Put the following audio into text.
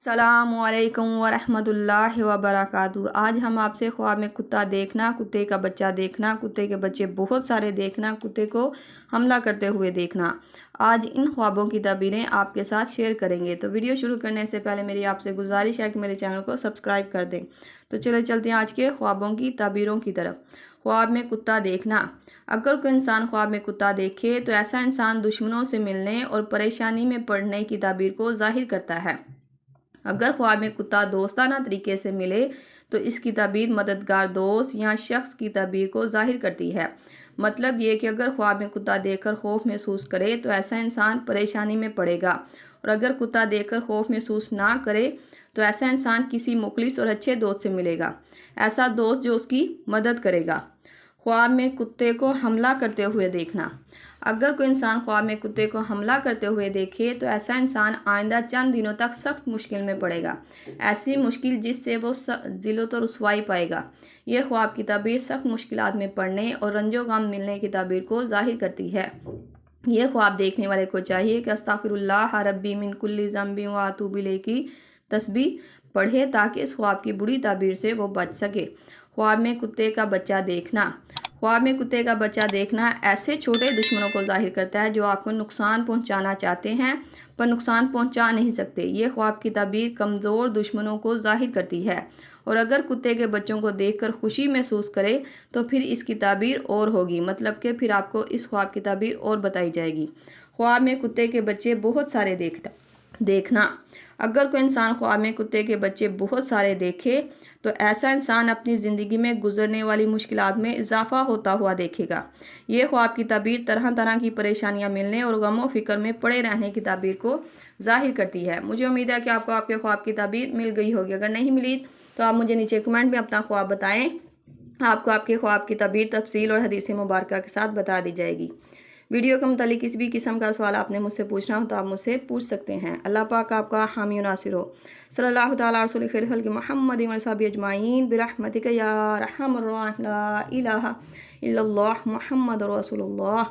अस्सलामुअलैकुम वरहमतुल्लाहि वबरकातुहू। आज हम आपसे ख्वाब में कुत्ता देखना, कुत्ते का बच्चा देखना, कुत्ते के बच्चे बहुत सारे देखना, कुत्ते को हमला करते हुए देखना। आज इन ख्वाबों की तबीरें आपके साथ शेयर करेंगे। तो वीडियो शुरू करने से पहले मेरी आपसे गुजारिश है कि मेरे चैनल को सब्सक्राइब कर दें। तो चले चलते हैं आज के ख्वाबों की तबीरों की तरफ। ख्वाब में कुत्ता देखना। अगर कोई इंसान ख्वाब में कुत्ता देखे तो ऐसा इंसान दुश्मनों से मिलने और परेशानी में पड़ने की तबीर को जाहिर करता है। अगर ख्वाब में कुत्ता दोस्ताना तरीके से मिले तो इसकी तबीर मददगार दोस्त या शख्स की तबीर को जाहिर करती है। मतलब ये कि अगर ख्वाब में कुत्ता देखकर खौफ महसूस करे तो ऐसा इंसान परेशानी में पड़ेगा, और अगर कुत्ता देखकर खौफ महसूस ना करे तो ऐसा इंसान किसी मुखलिस और अच्छे दोस्त से मिलेगा, ऐसा दोस्त जो उसकी मदद करेगा। ख्वाब में कुत्ते को हमला करते हुए देखना। अगर कोई इंसान ख्वाब में कुत्ते को हमला करते हुए देखे तो ऐसा इंसान आइंदा चंद दिनों तक सख्त मुश्किल में पड़ेगा, ऐसी मुश्किल जिससे वो जिल्लत और रुसवाई पाएगा। यह ख्वाब की तबीर सख्त मुश्किलात में पड़ने और रंजो गम मिलने की तबीर को जाहिर करती है। यह ख्वाब देखने वाले को चाहिए कि अस्तगफिरुल्लाह रब्बी मिन कुल्ली ज़ंबि व अतूबु इलैहि की तस्बीह पढ़े ताकि इस ख्वाब की बुरी ताबीर से वो बच सके। ख्वाब में कुत्ते का बच्चा देखना। ख्वाब में कुत्ते का बच्चा देखना ऐसे छोटे दुश्मनों को जाहिर करता है जो आपको नुकसान पहुंचाना चाहते हैं पर नुकसान पहुंचा नहीं सकते। ये ख्वाब की तबीर कमज़ोर दुश्मनों को जाहिर करती है, और अगर कुत्ते के बच्चों को देखकर खुशी महसूस करे तो फिर इसकी ताबीर और होगी, मतलब कि फिर आपको इस ख्वाब की ताबीर और बताई जाएगी। ख्वाब में कुत्ते के बच्चे बहुत सारे देखना। अगर कोई इंसान ख्वाब में कुत्ते के बच्चे बहुत सारे देखे तो ऐसा इंसान अपनी ज़िंदगी में गुजरने वाली मुश्किलात में इजाफा होता हुआ देखेगा। ये ख्वाब की तबीर तरह तरह की परेशानियां मिलने और गमो फिक्र में पड़े रहने की तबीर को जाहिर करती है। मुझे उम्मीद है कि आपको आपके ख्वाब की तबीर मिल गई होगी। अगर नहीं मिली तो आप मुझे नीचे कमेंट में अपना ख्वाब बताएं। आपको आपके ख्वाब की तबीर तफसील और हदीस मुबारक के साथ बता दी जाएगी। वीडियो के मुतालिक किसी भी किस्म का सवाल आपने मुझसे पूछना हो तो आप मुझसे पूछ सकते हैं। अल्लाह पाक आपका हामी नासिर हो। सल्लल्लाहु तआला अलैहि रसूल खैर खल्क़ि मुहम्मद व सहाबी अजमाइन बिरहमतिका या अरहमर राहिमीन। ला इलाहा इल्लल्लाह मुहम्मदुर रसूलुल्लाह।